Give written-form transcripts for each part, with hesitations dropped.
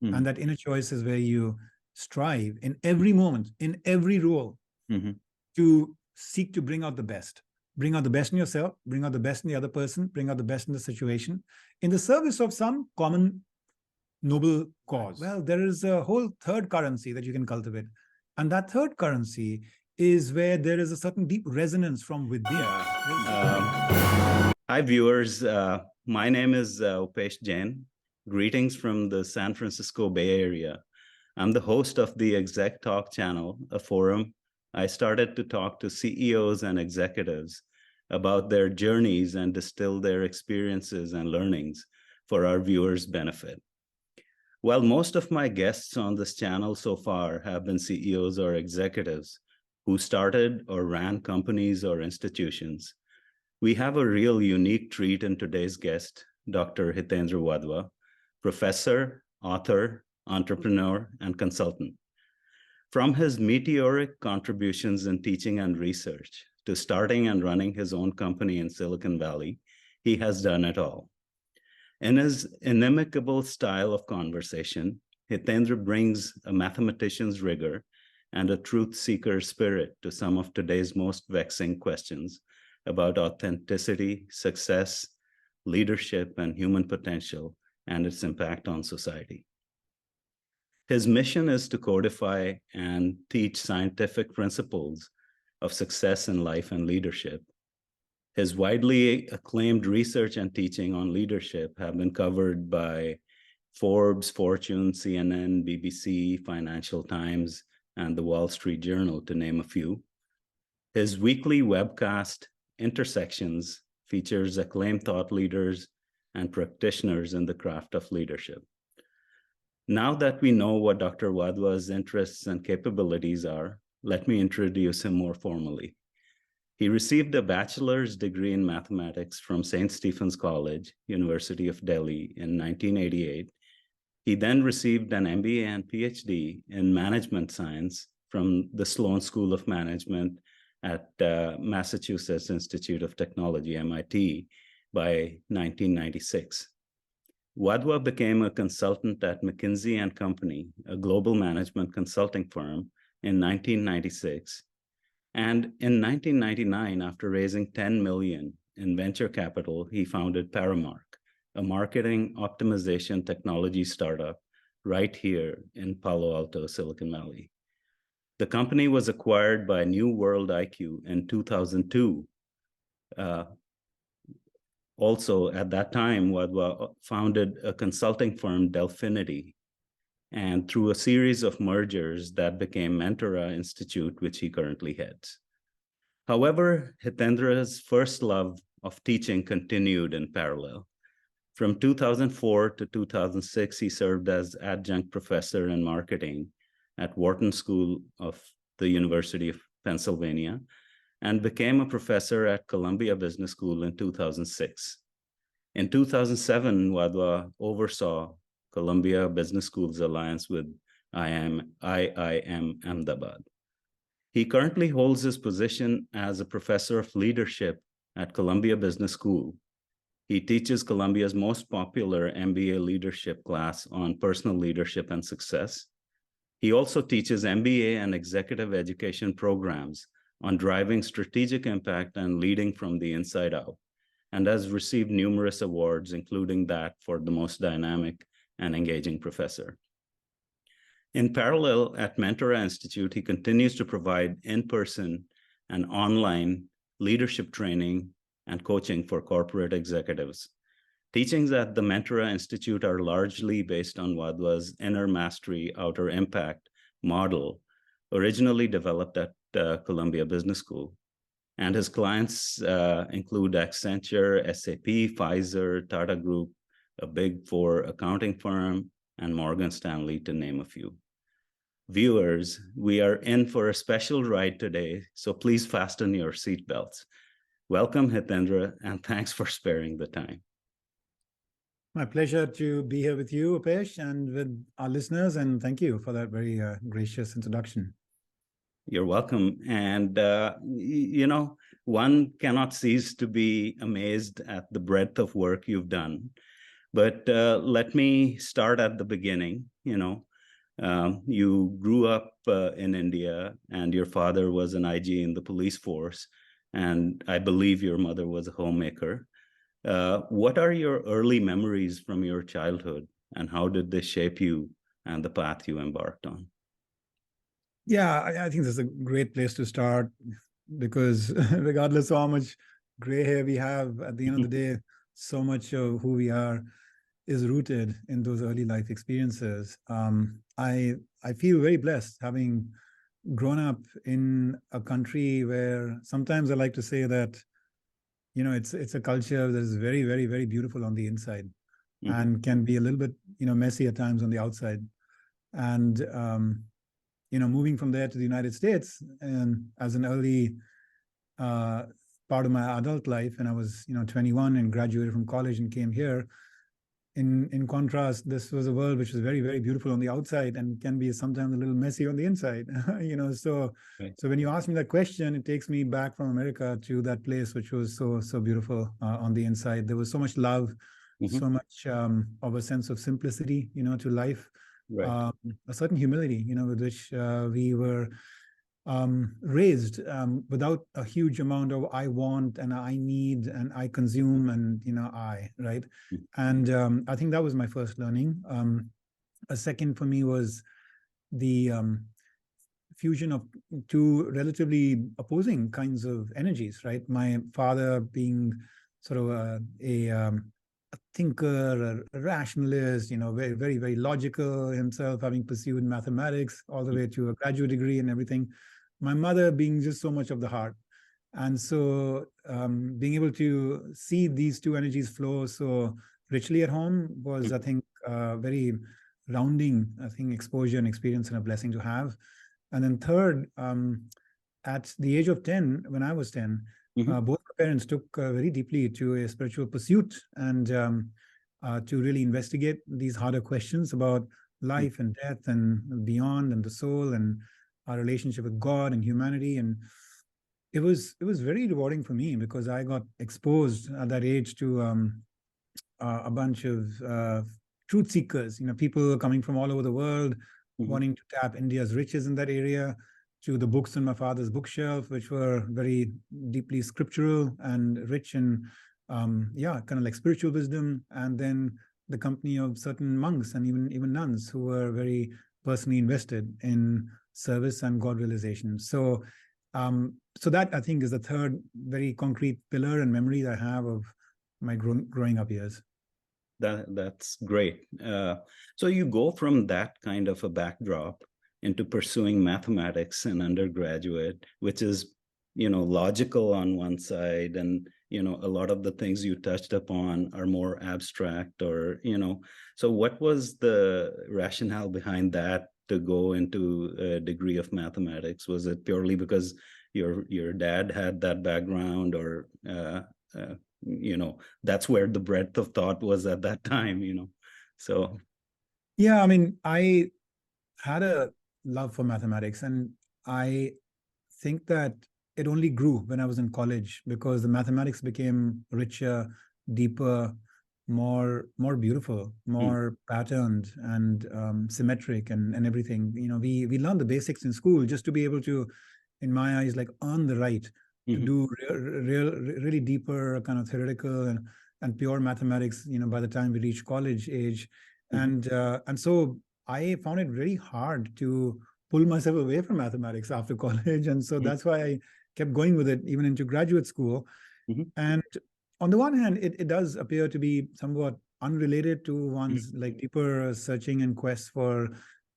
And that inner choice is where you strive in every moment, in every role, to seek to bring out the best. Bring out the best in yourself, bring out the best in the other person, bring out the best in the situation, in the service of some common noble cause. Well, there is a whole third currency that you can cultivate. And that third currency is where there is a certain deep resonance from within. Hi, viewers. My name is Upesh Jain. Greetings from the San Francisco Bay Area. I'm the host of the Exec Talk channel, a forum I started to talk to CEOs and executives about their journeys and distill their experiences and learnings for our viewers' benefit. While most of my guests on this channel so far have been CEOs or executives who started or ran companies or institutions, we have a real unique treat in today's guest, Dr. Hitendra Wadhwa, professor, author, entrepreneur, and consultant. From his meteoric contributions in teaching and research to starting and running his own company in Silicon Valley, he has done it all. In his inimitable style of conversation, Hitendra brings a mathematician's rigor and a truth seeker spirit to some of today's most vexing questions about authenticity, success, leadership, and human potential and its impact on society. His mission is to codify and teach scientific principles of success in life and leadership. His widely acclaimed research and teaching on leadership have been covered by Forbes, Fortune, CNN, BBC, Financial Times, and the Wall Street Journal, to name a few. His weekly webcast, Intersections, features acclaimed thought leaders and practitioners in the craft of leadership. Now that we know what Dr. Wadhwa's interests and capabilities are, let me introduce him more formally. He received a bachelor's degree in mathematics from St. Stephen's College, University of Delhi in 1988. He then received an MBA and PhD in management science from the Sloan School of Management at Massachusetts Institute of Technology, MIT, by 1996. Wadhwa became a consultant at McKinsey & Company, a global management consulting firm, in 1996. And in 1999, after raising $10 million in venture capital, he founded Paramark, a marketing optimization technology startup right here in Palo Alto, Silicon Valley. The company was acquired by New World IQ in 2002. Also, at that time, Wadhwa founded a consulting firm, Delphinity, and through a series of mergers that became Mentora Institute, which he currently heads. However, Hitendra's first love of teaching continued in parallel. From 2004 to 2006, he served as adjunct professor in marketing at Wharton School of the University of Pennsylvania and became a professor at Columbia Business School in 2006. In 2007, Wadhwa oversaw Columbia Business School's alliance with IIM Ahmedabad. He currently holds his position as a professor of leadership at Columbia Business School. He teaches Columbia's most popular MBA leadership class on personal leadership and success. He also teaches MBA and executive education programs on driving strategic impact and leading from the inside out, and has received numerous awards, including that for the most dynamic and engaging professor. In parallel, at Mentora Institute, he continues to provide in-person and online leadership training and coaching for corporate executives. Teachings at the Mentora Institute are largely based on Wadhwa's inner mastery, outer impact model, originally developed at Columbia Business School. And his clients include Accenture, SAP, Pfizer, Tata Group, a Big Four accounting firm, and Morgan Stanley, to name a few. Viewers, we are in for a special ride today, so please fasten your seatbelts. Welcome, Hitendra, and thanks for sparing the time. My pleasure to be here with you, Upesh, and with our listeners, and thank you for that very gracious introduction. You're welcome. And, you know, one cannot cease to be amazed at the breadth of work you've done. But let me start at the beginning. You grew up in India, and your father was an IG in the police force, and I believe your mother was a homemaker. What are your early memories from your childhood, and how did they shape you and the path you embarked on? Yeah, I think that's a great place to start, because regardless of how much gray hair we have, at the end of the day, so much of who we are is rooted in those early life experiences. I feel very blessed having grown up in a country where sometimes I like to say that, it's a culture that is very, very, very beautiful on the inside, and can be a little bit, messy at times on the outside. And moving from there to the United States, and as an early part of my adult life, and I was 21 and graduated from college and came here. In contrast, this was a world which was very, very beautiful on the outside and can be sometimes a little messy on the inside. So Right. so when you ask me that question, it takes me back from America to that place which was so beautiful on the inside. There was so much love, so much of a sense of simplicity, to life, Right. a certain humility, with which we were raised, without a huge amount of I want and I need and I consume and right. And I think that was my first learning. A second for me was the fusion of two relatively opposing kinds of energies, right? My father being sort of a thinker, a rationalist, very, very, very logical himself, having pursued mathematics all the way to a graduate degree and everything. My mother being just so much of the heart. And so being able to see these two energies flow so richly at home was, I think, very rounding, I think, exposure and experience, and a blessing to have. And then third, at the age of 10, when I was 10, both my parents took very deeply to a spiritual pursuit, and to really investigate these harder questions about life and death and beyond, and the soul, and our relationship with God and humanity. And it was very rewarding for me, because I got exposed at that age to a bunch of truth seekers, people coming from all over the world, wanting to tap India's riches in that area, to the books on my father's bookshelf, which were very deeply scriptural and rich in, kind of like spiritual wisdom, and then the company of certain monks and even nuns who were very personally invested in service and God realization. So that, I think, is the third very concrete pillar and memory that I have of my growing up years. That's great. So you go from that kind of a backdrop into pursuing mathematics in undergraduate, which is, logical on one side, and, a lot of the things you touched upon are more abstract, or, so what was the rationale behind that to go into a degree of mathematics? Was it purely because your dad had that background, or that's where the breadth of thought was at that time? So yeah, I mean, I had a love for mathematics, and I think that it only grew when I was in college, because the mathematics became richer, deeper, more beautiful, more patterned, and symmetric, and everything. We learned the basics in school just to be able to, in my eyes, like, earn the right to do really deeper kind of theoretical and pure mathematics, by the time we reach college age. And so I found it very hard to pull myself away from mathematics after college. And so that's why I kept going with it even into graduate school. And on the one hand, it does appear to be somewhat unrelated to one's like deeper searching and quest for,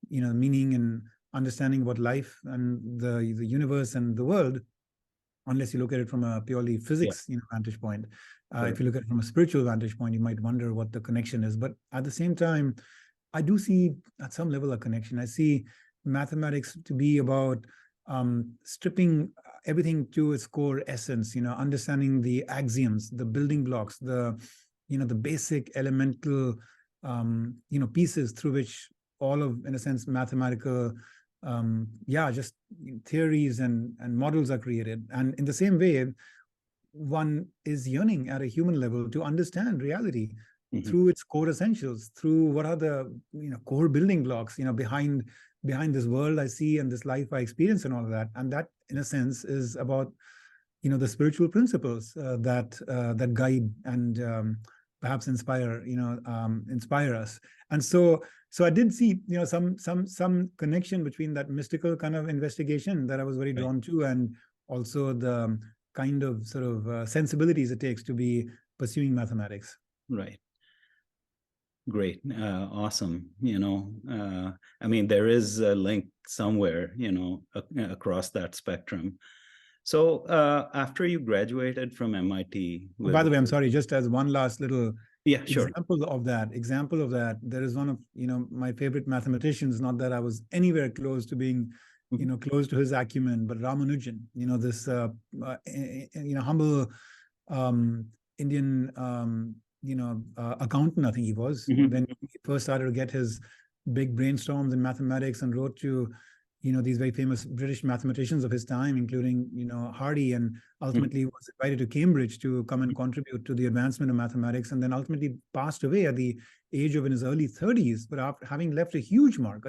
meaning and understanding about life and the universe and the world, unless you look at it from a purely physics vantage point. If you look at it from a spiritual vantage point, you might wonder what the connection is. But at the same time, I do see at some level a connection. I see mathematics to be about stripping everything to its core essence, understanding the axioms, the building blocks, the basic elemental pieces through which all of, in a sense, mathematical just theories and models are created. And in the same way, one is yearning at a human level to understand reality, through its core essentials, through what are the core building blocks behind this world I see and this life I experience and all of that. And that, in a sense, is about the spiritual principles that guide and perhaps inspire us. And so I did see some connection between that mystical kind of investigation that I was very drawn to, and also the kind of sort of sensibilities it takes to be pursuing mathematics. Right. Great. Awesome. I mean, there is a link somewhere, across that spectrum. So after you graduated from MIT. By the way, I'm sorry, just as one last little example of that, there is one of my favorite mathematicians, not that I was anywhere close to being close to his acumen, but Ramanujan, this humble Indian accountant, I think he was, when he first started to get his big brainstorms in mathematics and wrote to these very famous British mathematicians of his time, including Hardy, and ultimately was invited to Cambridge to come and contribute to the advancement of mathematics, and then ultimately passed away at the age of in his early 30s, but after having left a huge mark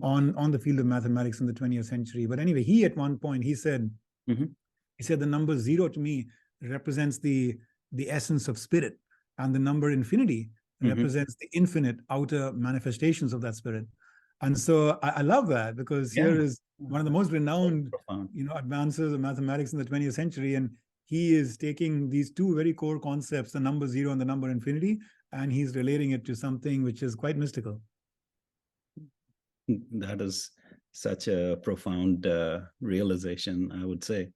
on the field of mathematics in the 20th century. But anyway, he at one point he said the number 0 to me represents the essence of spirit, and the number infinity represents the infinite outer manifestations of that spirit. And so I love that, because here is one of the most renowned advances of mathematics in the 20th century, and he is taking these two very core concepts, the number 0 and the number infinity, and he's relating it to something which is quite mystical. That is such a profound realization, I would say.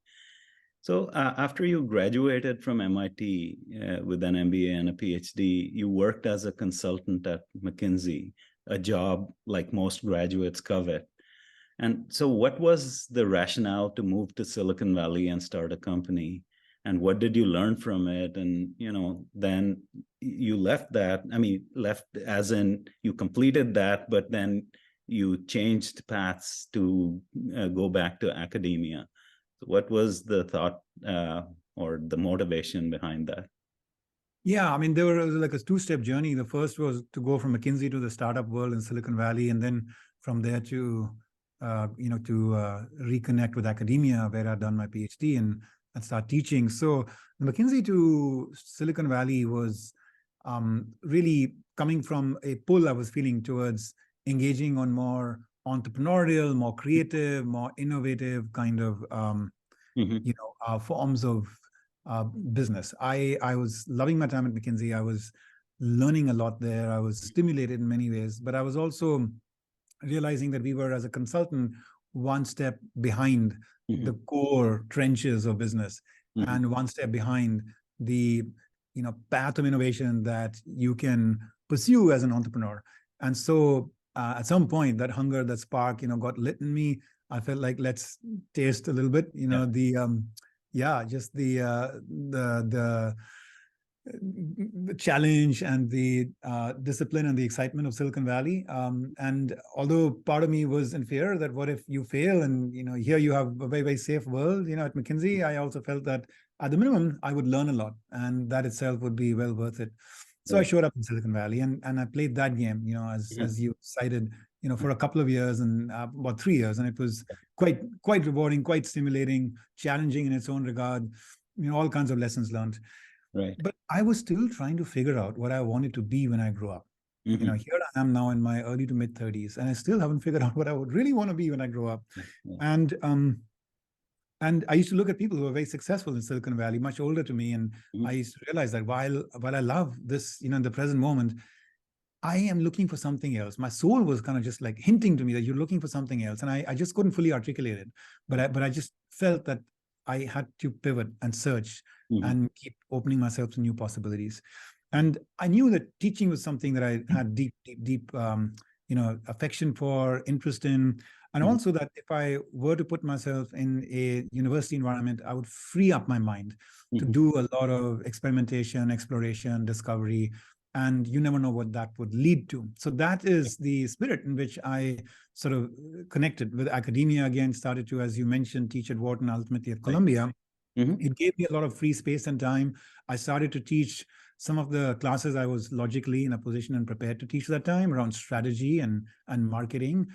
So after you graduated from MIT with an MBA and a PhD, you worked as a consultant at McKinsey, a job like most graduates covet. And so what was the rationale to move to Silicon Valley and start a company? And what did you learn from it? And, then you left that, left as in you completed that, but then you changed paths to go back to academia. So what was the thought or the motivation behind that? Yeah, there was like a two-step journey. The first was to go from McKinsey to the startup world in Silicon Valley, and then from there to reconnect with academia, where I'd done my PhD and start teaching. So the McKinsey to Silicon Valley was really coming from a pull I was feeling towards engaging on more entrepreneurial, more creative, more innovative kind of forms of business. I was loving my time at McKinsey. I was learning a lot there. I was stimulated in many ways, but I was also realizing that we were, as a consultant, one step behind the core trenches of business, and one step behind the path of innovation that you can pursue as an entrepreneur. And so at some point, that hunger, that spark, got lit in me. I felt like, let's taste a little bit, the challenge and the discipline and the excitement of Silicon Valley. And although part of me was in fear that what if you fail, and here you have a very, very safe world, at McKinsey, I also felt that at the minimum I would learn a lot, and that itself would be well worth it. So I showed up in Silicon Valley, and I played that game, as you cited, for a couple of years, and about 3 years, and it was quite rewarding, quite stimulating, challenging in its own regard, all kinds of lessons learned. Right. But I was still trying to figure out what I wanted to be when I grew up. Here I am now in my early to mid 30s, and I still haven't figured out what I would really want to be when I grow up. And I used to look at people who were very successful in Silicon Valley, much older to me, and I used to realize that while I love this, in the present moment, I am looking for something else. My soul was kind of just like hinting to me that you're looking for something else, and I just couldn't fully articulate it. But I just felt that I had to pivot and search and keep opening myself to new possibilities. And I knew that teaching was something that I had deep affection for, interest in. And also that if I were to put myself in a university environment, I would free up my mind to do a lot of experimentation, exploration, discovery, and you never know what that would lead to. So that is the spirit in which I sort of connected with academia again, started to, as you mentioned, teach at Wharton, ultimately at Columbia. It gave me a lot of free space and time. I started to teach some of the classes I was logically in a position and prepared to teach at that time around strategy and marketing.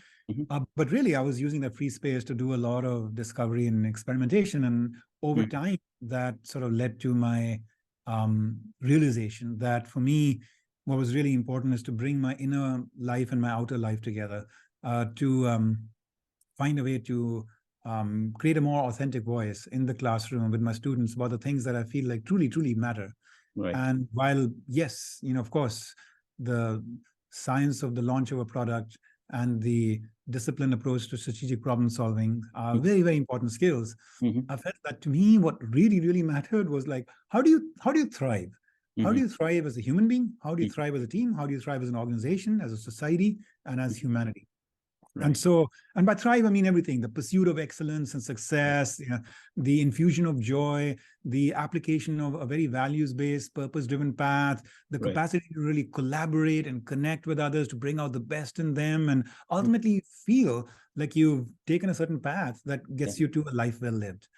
But really, I was using that free space to do a lot of discovery and experimentation. And over time, that sort of led to my realization that for me, what was really important is to bring my inner life and my outer life together, to find a way to create a more authentic voice in the classroom with my students about the things that I feel like truly, truly matter. Right. And while, yes, of course, the science of the launch of a product and the disciplined approach to strategic problem solving are very, very important skills. I felt that to me, what really, really mattered was like, how do you thrive? How do you thrive as a human being? How do you thrive as a team? How do you thrive as an organization, as a society, and as humanity? Right. And by thrive, I mean everything: the pursuit of excellence and success, the infusion of joy, the application of a very values-based, purpose-driven path, the capacity to really collaborate and connect with others to bring out the best in them, and ultimately feel like you've taken a certain path that gets you to a life well lived.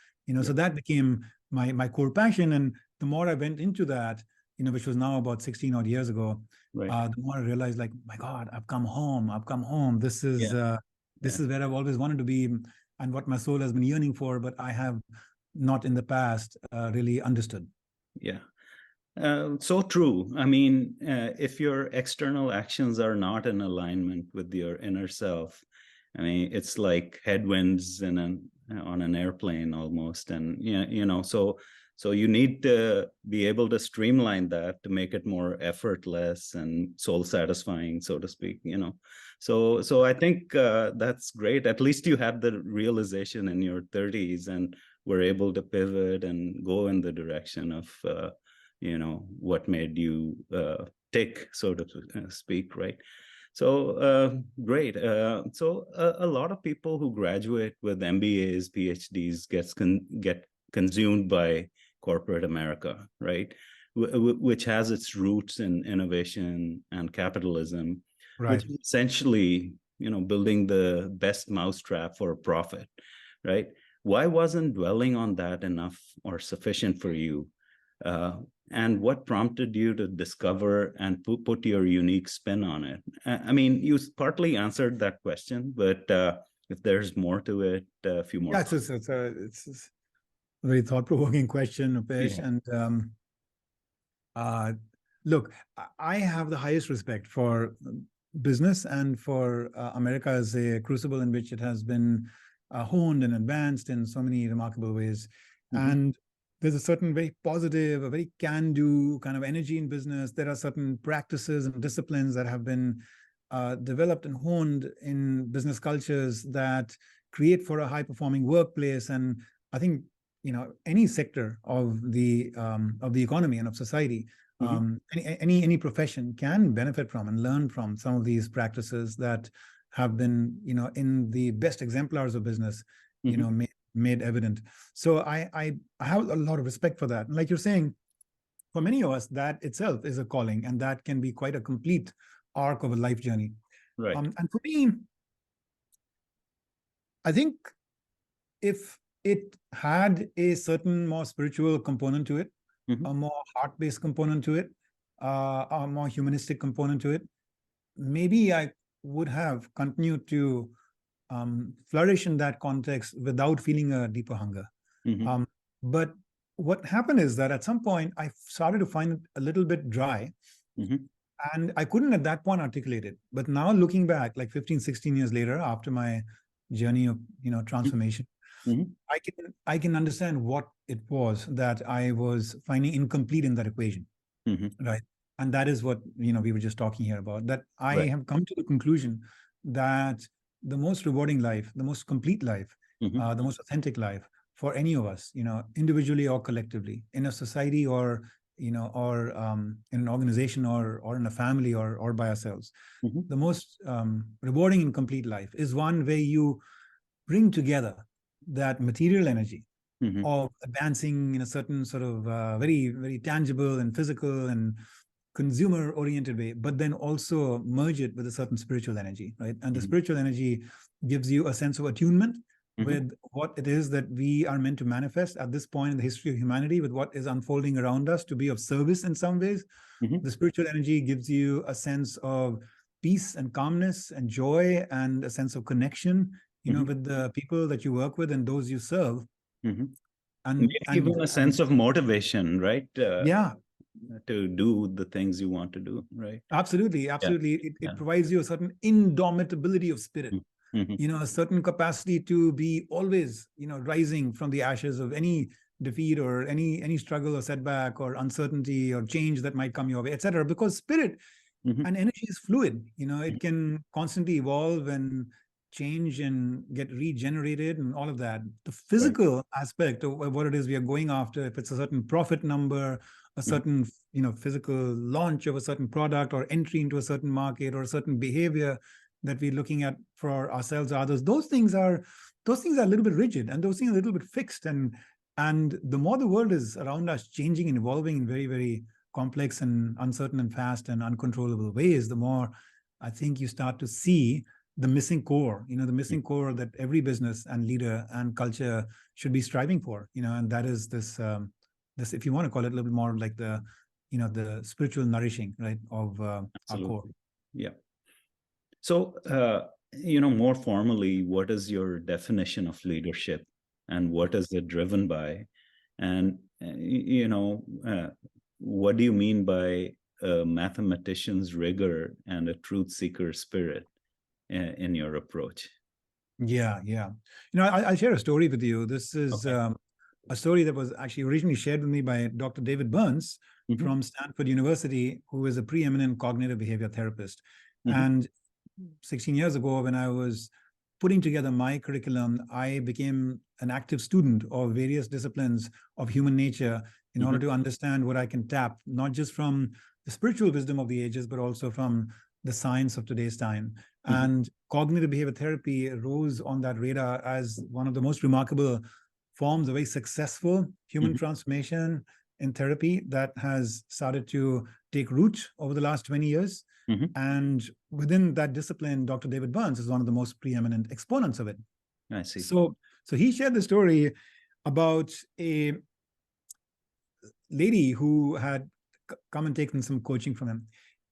So that became my core passion. And the more I went into that, which was now about 16 odd years ago, the more I realized, like, my God, I've come home. This is this is where I've always wanted to be, and what my soul has been yearning for, but I have not in the past really understood. Yeah. So true. I mean, if your external actions are not in alignment with your inner self, I mean, it's like headwinds on an airplane almost. And, so you need to be able to streamline that to make it more effortless and soul satisfying, so to speak, So I think that's great. At least you had the realization in your 30s and were able to pivot and go in the direction of, what made you tick, so to speak, right? So great. So a lot of people who graduate with MBAs, PhDs get consumed by corporate America, right? Which has its roots in innovation and capitalism, which is essentially, building the best mousetrap for profit, right? Why wasn't dwelling on that enough or sufficient for you? And what prompted you to discover and put your unique spin on it? I mean, you partly answered that question, but if there's more to it, a few more. Yeah, it's a very thought-provoking question, Upesh. And look, I have the highest respect for business and for America as a crucible in which it has been honed and advanced in so many remarkable ways. And there's a certain very positive, a very can-do kind of energy in business. There are certain practices and disciplines that have been developed and honed in business cultures that create for a high-performing workplace. And I think, any sector of the economy and of society, any profession can benefit from and learn from some of these practices that have been, in the best exemplars of business, made evident. So I have a lot of respect for that. And like you're saying, for many of us, that itself is a calling, and that can be quite a complete arc of a life journey. Right. And for me, I think if it had a certain more spiritual component to it, a more heart-based component to it, a more humanistic component to it, maybe I would have continued to flourish in that context without feeling a deeper hunger. But what happened is that at some point I started to find it a little bit dry, and I couldn't at that point articulate it. But now looking back, like 15, 16 years later, after my journey of transformation, I can understand what it was that I was finding incomplete in that equation, right? And that is what we were just talking here about. That I have come to the conclusion that the most rewarding life, the most complete life, the most authentic life for any of us, individually or collectively, in a society or or in an organization or in a family or by ourselves, the most rewarding and complete life is one where you bring together that material energy of advancing in a certain sort of very, very tangible and physical and consumer-oriented way, but then also merge it with a certain spiritual energy, right? And the spiritual energy gives you a sense of attunement with what it is that we are meant to manifest at this point in the history of humanity, with what is unfolding around us, to be of service in some ways. The spiritual energy gives you a sense of peace and calmness and joy and a sense of connection, with the people that you work with and those you serve. And maybe even a sense of motivation, right? Yeah. To do the things you want to do, right? Absolutely. It provides you a certain indomitability of spirit, a certain capacity to be always, rising from the ashes of any defeat or any struggle or setback or uncertainty or change that might come your way, etc. Because spirit and energy is fluid. It can constantly evolve and change and get regenerated and all of that. The physical aspect of what it is we are going after, if it's a certain profit number, a certain physical launch of a certain product or entry into a certain market or a certain behavior that we're looking at for ourselves or others, those things are a little bit rigid, and those things are a little bit fixed. And the more the world is around us changing and evolving in very, very complex and uncertain and fast and uncontrollable ways, the more I think you start to see the missing core, the missing core that every business and leader and culture should be striving for, and that is this, if you want to call it a little more like the spiritual nourishing, right, of our core. Yeah. So, more formally, what is your definition of leadership, and what is it driven by? And, what do you mean by a mathematician's rigor and a truth seeker spirit in your approach? Yeah. I'll share a story with you. This is a story that was actually originally shared with me by Dr. David Burns from Stanford University, who is a preeminent cognitive behavior therapist. And 16 years ago, when I was putting together my curriculum, I became an active student of various disciplines of human nature in order to understand what I can tap, not just from the spiritual wisdom of the ages, but also from the science of today's time. And cognitive behavior therapy rose on that radar as one of the most remarkable forms of very successful human transformation in therapy that has started to take root over the last 20 years. And within that discipline, Dr. David Burns is one of the most preeminent exponents of it. I see. So he shared the story about a lady who had come and taken some coaching from him.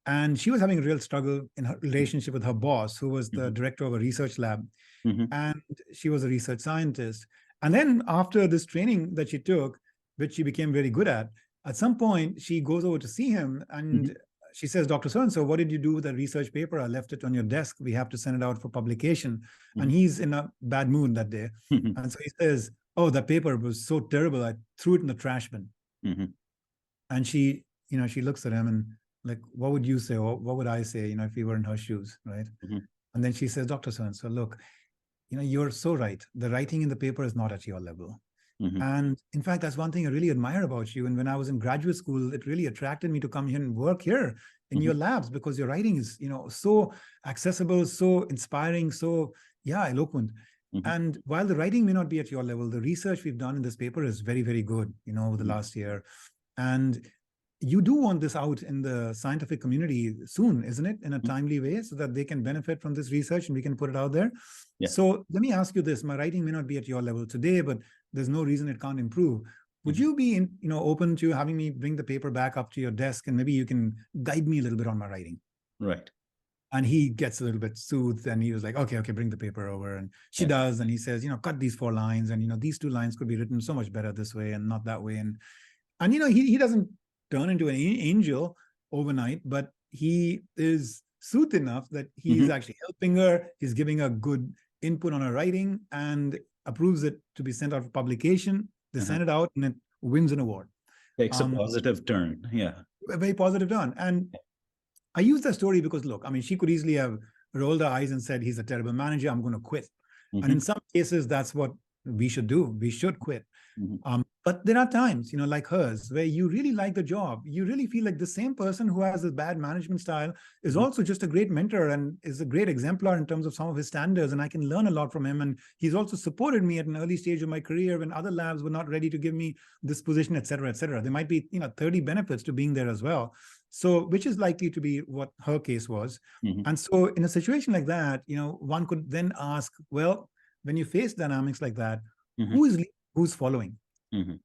And she was having a real struggle in her relationship with her boss, who was the director of a research lab. And she was a research scientist. And then after this training that she took, which she became very good at some point, she goes over to see him and she says, Dr. So-and-so, what did you do with the research paper? I left it on your desk. We have to send it out for publication. And he's in a bad mood that day. And so he says, oh, that paper was so terrible. I threw it in the trash bin. And she looks at him and like, what would you say? Or what would I say, if we were in her shoes, right? And then she says, Dr. So-and-so, look, you're so right. The writing in the paper is not at your level. And in fact, that's one thing I really admire about you. And when I was in graduate school, it really attracted me to come here and work here in your labs, because your writing is, so accessible, so inspiring, so eloquent. And while the writing may not be at your level, the research we've done in this paper is very, very good, over the last year. And you do want this out in the scientific community soon, isn't it? In a timely way, so that they can benefit from this research and we can put it out there. So let me ask you this. My writing may not be at your level today, but there's no reason it can't improve. Would you be open to having me bring the paper back up to your desk, and maybe you can guide me a little bit on my writing? Right. And he gets a little bit soothed, and he was like, okay, bring the paper over. And she does. And he says, cut these 4 lines. And, these 2 lines could be written so much better this way and not that way. And he doesn't turn into an angel overnight, but he is soothed enough that he's actually helping her. He's giving her good input on her writing and approves it to be sent out for publication. They send it out and it wins an award. Takes a positive turn. Yeah. A very positive turn. And I use that story because, look, I mean, she could easily have rolled her eyes and said, he's a terrible manager, I'm going to quit. And in some cases, that's what we should do. We should quit. But there are times, like hers, where you really like the job. You really feel like the same person who has a bad management style is also just a great mentor and is a great exemplar in terms of some of his standards. And I can learn a lot from him. And he's also supported me at an early stage of my career when other labs were not ready to give me this position, et cetera, et cetera. There might be, 30 benefits to being there as well. So, which is likely to be what her case was. And so in a situation like that, one could then ask, well, when you face dynamics like that, Mhm. who's following? Mhm.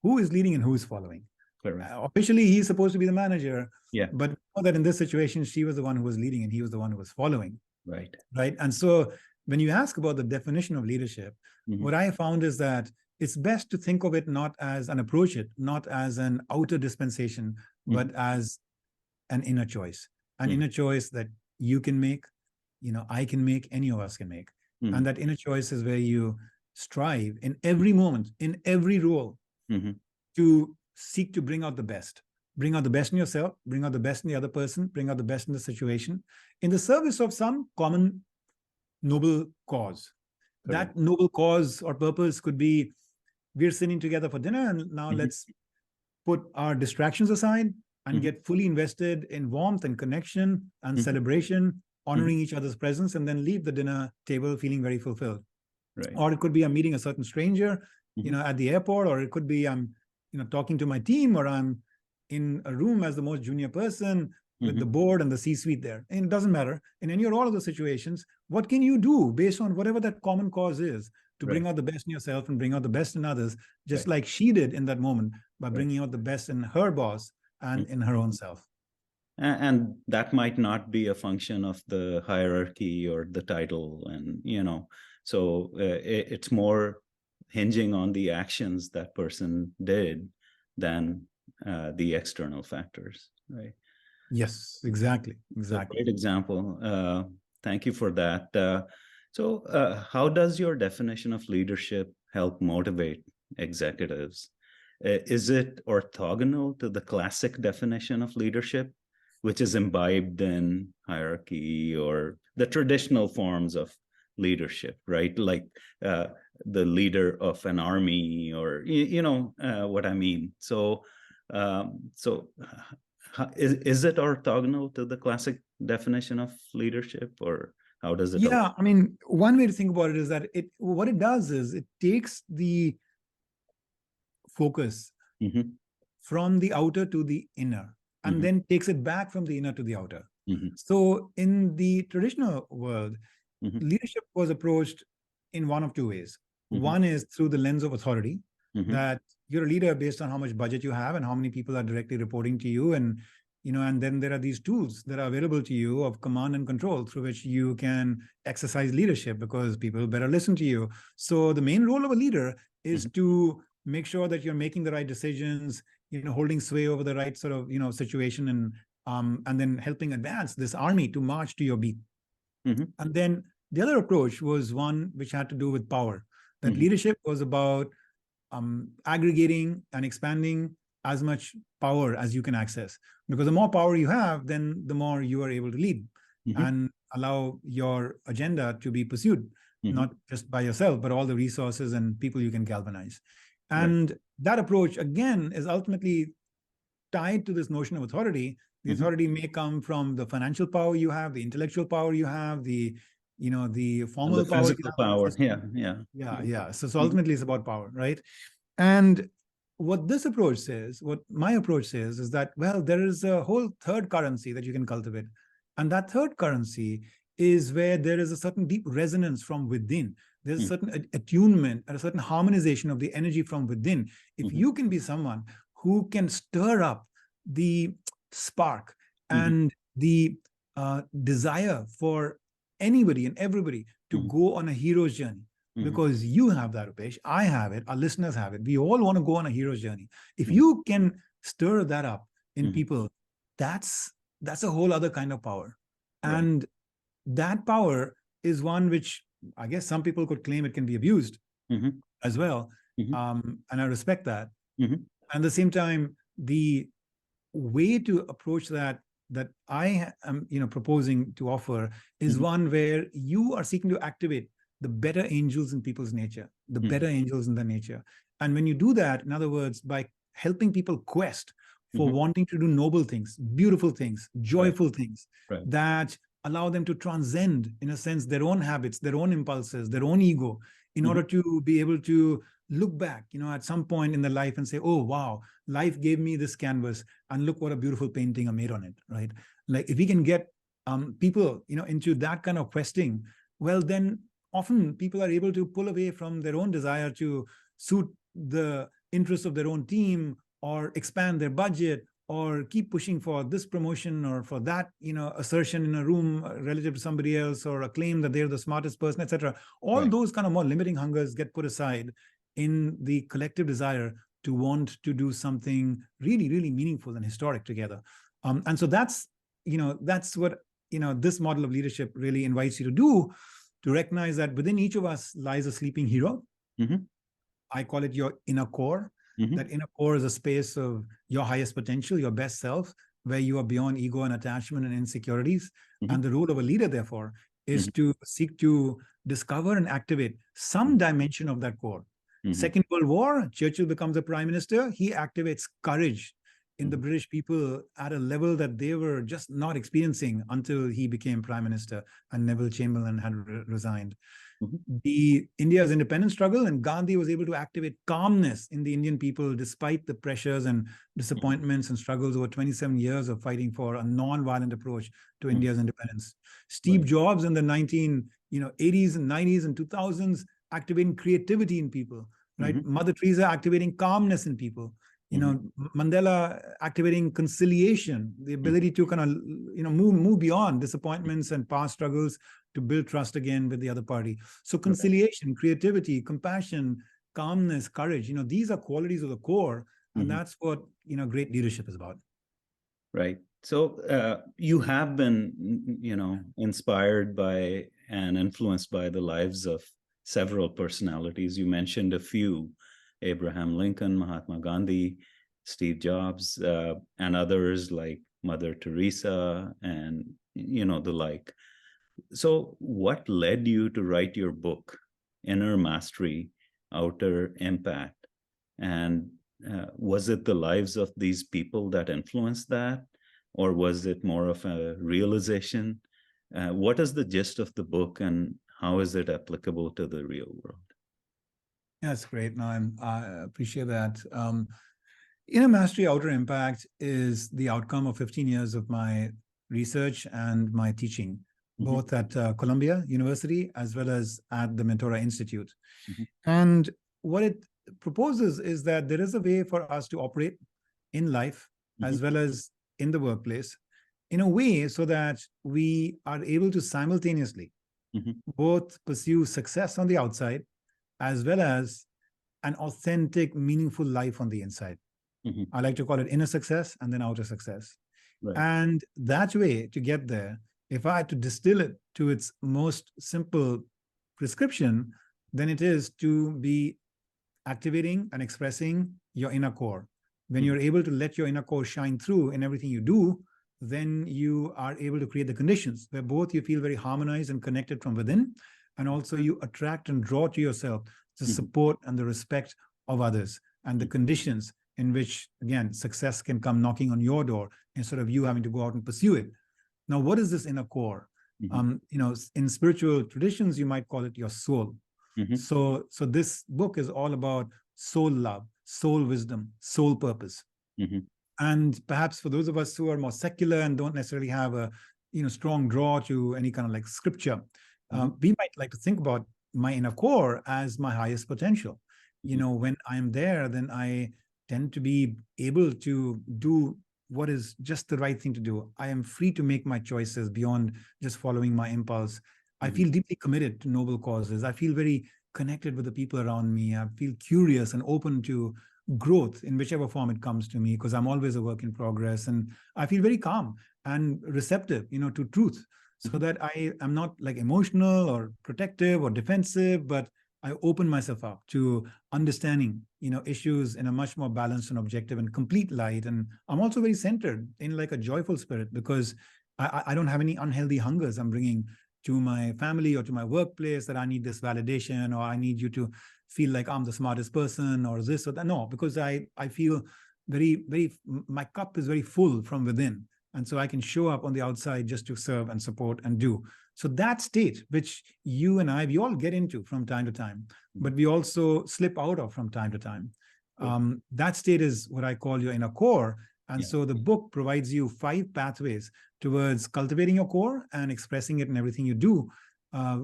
Who is leading and who is following? Correct. Officially, he's supposed to be the manager, Yeah. but we know that in this situation, she was the one who was leading and he was the one who was following, Right. right? And so when you ask about the definition of leadership, Mhm. what I found is that it's best to think of it not as an approach it, not as an outer dispensation, but as an inner choice, an inner choice that you can make, I can make, any of us can make. And that inner choice is where you strive in every moment, in every role, to seek to bring out the best. Bring out the best in yourself, bring out the best in the other person, bring out the best in the situation, in the service of some common noble cause. Correct. That noble cause or purpose could be, we're sitting together for dinner and now let's put our distractions aside and get fully invested in warmth and connection and celebration, honoring each other's presence, and then leave the dinner table feeling very fulfilled. Right. Or it could be I'm meeting a certain stranger, at the airport, or it could be I'm, talking to my team, or I'm in a room as the most junior person with the board and the C-suite there. And it doesn't matter. In any or all of the situations, what can you do based on whatever that common cause is to bring out the best in yourself and bring out the best in others, just like she did in that moment by bringing out the best in her boss and in her own self. And that might not be a function of the hierarchy or the title, and so it's more hinging on the actions that person did than the external factors, right? Yes, exactly. Great example. Thank you for that. So how does your definition of leadership help motivate executives? Is it orthogonal to the classic definition of leadership, which is imbibed in hierarchy or the traditional forms of leadership, right? Like the leader of an army, or what I mean. So, is it orthogonal to the classic definition of leadership, or how does it? Yeah, I mean, one way to think about it is that what it does is it takes the focus from the outer to the inner, and then takes it back from the inner to the outer. So in the traditional world, leadership was approached in one of two ways. One is through the lens of authority, that you're a leader based on how much budget you have and how many people are directly reporting to you. And and then there are these tools that are available to you of command and control through which you can exercise leadership because people better listen to you. So the main role of a leader is to make sure that you're making the right decisions, holding sway over the right sort of, situation, and then helping advance this army to march to your beat. And then the other approach was one which had to do with power. That leadership was about aggregating and expanding as much power as you can access. Because the more power you have, then the more you are able to lead and allow your agenda to be pursued, not just by yourself, but all the resources and people you can galvanize. And that approach, again, is ultimately tied to this notion of authority. The authority may come from the financial power you have, the intellectual power you have, the formal the power. physical power. Yeah. So ultimately, it's about power, right? And what this approach says, what my approach says, is that, well, there is a whole third currency that you can cultivate. And that third currency is where there is a certain deep resonance from within. There's a certain attunement and a certain harmonization of the energy from within. If you can be someone who can stir up the spark and the desire for anybody and everybody to go on a hero's journey, because you have that, Upesh, I have it, our listeners have it. We all want to go on a hero's journey. If you can stir that up in people, that's a whole other kind of power. And that power is one which I guess some people could claim it can be abused as well. And I respect that. And at the same time, the way to approach that I am proposing to offer is one where you are seeking to activate the better angels in people's nature, the better angels in their nature. And when you do that, in other words, by helping people quest for wanting to do noble things, beautiful things, joyful things that allow them to transcend, in a sense, their own habits, their own impulses, their own ego, in order to be able to look back, at some point in their life and say, oh, wow, life gave me this canvas and look what a beautiful painting I made on it, right? Like if we can get people, into that kind of questing, well, then often people are able to pull away from their own desire to suit the interests of their own team, or expand their budget, or keep pushing for this promotion or for that, assertion in a room relative to somebody else, or a claim that they're the smartest person, etc. All Right. those kind of more limiting hungers get put aside in the collective desire to want to do something really, really meaningful and historic together. And so that's what this model of leadership really invites you to do, to recognize that within each of us lies a sleeping hero. Mm-hmm. I call it your inner core. Mm-hmm. That inner core is a space of your highest potential, your best self, where you are beyond ego and attachment and insecurities. Mm-hmm. And the role of a leader, therefore, is to seek to discover and activate some dimension of that core. Second World War, Churchill becomes a prime minister. He activates courage in the British people at a level that they were just not experiencing until he became prime minister and Neville Chamberlain had resigned. The India's independence struggle, and Gandhi was able to activate calmness in the Indian people despite the pressures and disappointments and struggles over 27 years of fighting for a non-violent approach to India's independence. Steve Jobs in the 80s and 90s and 2000s activating creativity in people, right? Mother Teresa activating calmness in people. Mandela activating conciliation, the ability to kind of, move beyond disappointments and past struggles to build trust again with the other party. So conciliation, creativity, compassion, calmness, courage, these are qualities of the core. And that's what, great leadership is about. Right. So you have been, inspired by and influenced by the lives of several personalities. You mentioned a few: Abraham Lincoln, Mahatma Gandhi, Steve Jobs, and others like Mother Teresa and, the like. So what led you to write your book, Inner Mastery, Outer Impact? And was it the lives of these people that influenced that? Or was it more of a realization? What is the gist of the book, and how is it applicable to the real world? That's great. No, I appreciate that. Inner Mastery, Outer Impact is the outcome of 15 years of my research and my teaching, both at Columbia University as well as at the Mentora Institute. And what it proposes is that there is a way for us to operate in life as well as in the workplace in a way so that we are able to simultaneously both pursue success on the outside as well as an authentic, meaningful life on the inside. I like to call it inner success and then outer success. Right. And that way to get there, if I had to distill it to its most simple prescription, then it is to be activating and expressing your inner core. When you're able to let your inner core shine through in everything you do, then you are able to create the conditions where both you feel very harmonized and connected from within, and also you attract and draw to yourself the support and the respect of others, and the conditions in which, again, success can come knocking on your door instead of you having to go out and pursue it. Now, what is this inner core? In spiritual traditions, you might call it your soul. So this book is all about soul love, soul wisdom, soul purpose. And perhaps for those of us who are more secular and don't necessarily have a strong draw to any kind of like scripture, we might like to think about my inner core as my highest potential. When I'm there, then I tend to be able to do what is just the right thing to do. I am free to make my choices beyond just following my impulse. I feel deeply committed to noble causes. I feel very connected with the people around me. I feel curious and open to growth in whichever form it comes to me, because I'm always a work in progress. And I feel very calm and receptive, to truth, so that I am not like emotional or protective or defensive, but I open myself up to understanding, issues in a much more balanced and objective and complete light. And I'm also very centered in like a joyful spirit, because I don't have any unhealthy hungers I'm bringing to my family or to my workplace that I need this validation, or I need you to feel like I'm the smartest person or this or that. No, because I feel my cup is very full from within. And so I can show up on the outside just to serve and support and do. So that state, which you and we all get into from time to time, but we also slip out of from time to time. That state is what I call your inner core. And so the book provides you 5 pathways towards cultivating your core and expressing it in everything you do.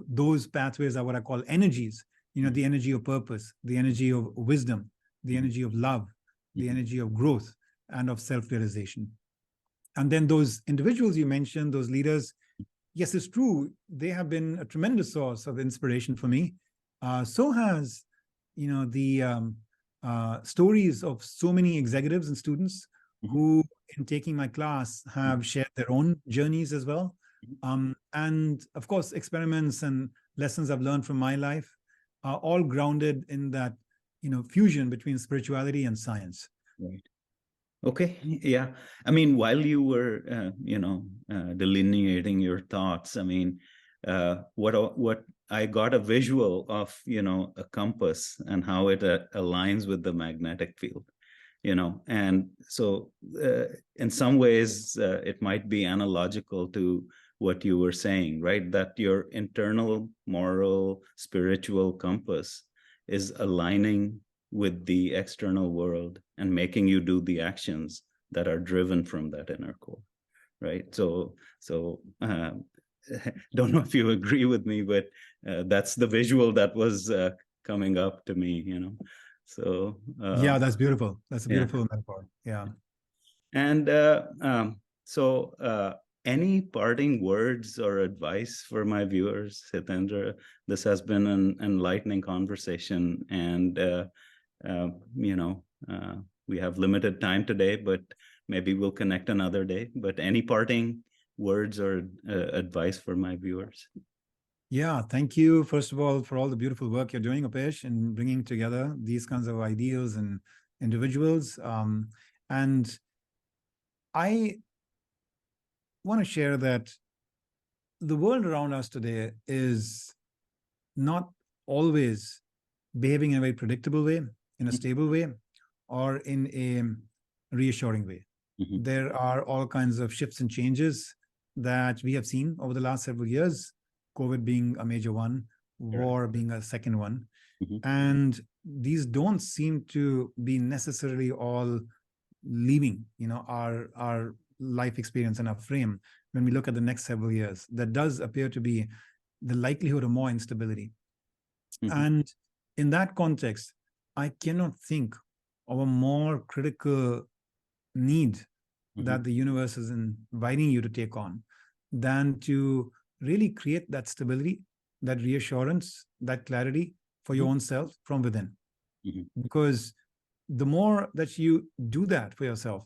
those pathways are what I call energies, the energy of purpose, the energy of wisdom, the energy of love, the energy of growth and of self-realization. And then those individuals you mentioned, those leaders, yes, it's true. They have been a tremendous source of inspiration for me. So has, the stories of so many executives and students who, in taking my class, have shared their own journeys as well. And of course, experiments and lessons I've learned from my life are all grounded in that, fusion between spirituality and science. Right. Okay. Yeah. I mean, while you were, delineating your thoughts, I mean, what I got a visual of, a compass and how it aligns with the magnetic field, and so in some ways it might be analogical to what you were saying, right? That your internal moral, spiritual compass is aligning with the external world and making you do the actions that are driven from that inner core, right? So don't know if you agree with me, but that's the visual that was coming up to me, So yeah, that's beautiful. That's a yeah. beautiful metaphor. Yeah. And so any parting words or advice for my viewers, Hitendra? This has been an enlightening conversation, and we have limited time today, but maybe we'll connect another day. But any parting words or advice for my viewers? Yeah, thank you, first of all, for all the beautiful work you're doing, Upesh, in bringing together these kinds of ideals and individuals. And I want to share that the world around us today is not always behaving in a very predictable way, in a stable way, or in a reassuring way. There are all kinds of shifts and changes that we have seen over the last several years, COVID being a major one, war being a second one. And these don't seem to be necessarily all leaving, our life experience and our frame. When we look at the next several years, there does appear to be the likelihood of more instability. And in that context, I cannot think of a more critical need that the universe is inviting you to take on than to really create that stability, that reassurance, that clarity for your own self from within. Because the more that you do that for yourself,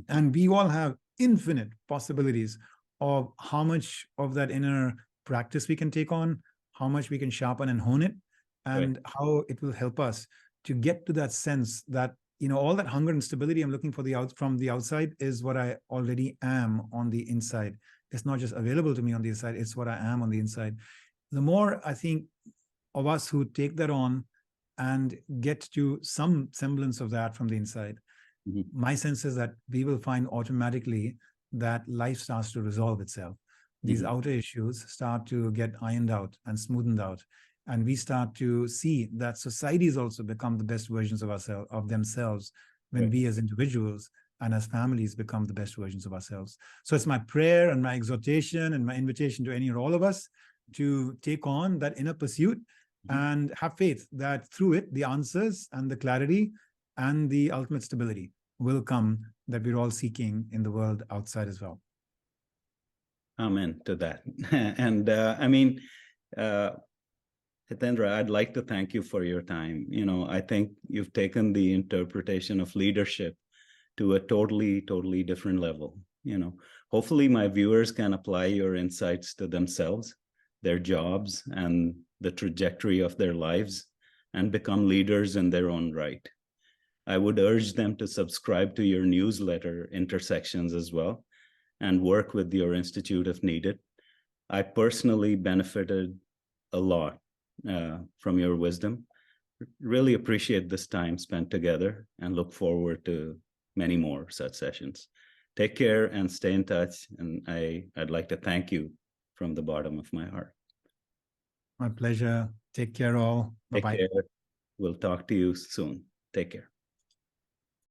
and we all have infinite possibilities of how much of that inner practice we can take on, how much we can sharpen and hone it, and how it will help us to get to that sense that, all that hunger and stability I'm looking for from the outside is what I already am on the inside. It's not just available to me on the inside, it's what I am on the inside. The more I think of us who take that on and get to some semblance of that from the inside, my sense is that we will find automatically that life starts to resolve itself. These outer issues start to get ironed out and smoothened out. And we start to see that societies also become the best versions of themselves when we as individuals and as families become the best versions of ourselves. So it's my prayer and my exhortation and my invitation to any or all of us to take on that inner pursuit and have faith that through it, the answers and the clarity and the ultimate stability will come that we're all seeking in the world outside as well. Amen to that. And I mean, Hitendra, I'd like to thank you for your time. I think you've taken the interpretation of leadership to a totally, totally different level. Hopefully my viewers can apply your insights to themselves, their jobs, and the trajectory of their lives, and become leaders in their own right. I would urge them to subscribe to your newsletter, Intersections, as well, and work with your institute if needed. I personally benefited a lot from your wisdom. Really appreciate this time spent together and look forward to many more such sessions. Take care and stay in touch. And I'd like to thank you from the bottom of my heart. My pleasure. Take care all. Bye-bye. Take care. We'll talk to you soon. Take care.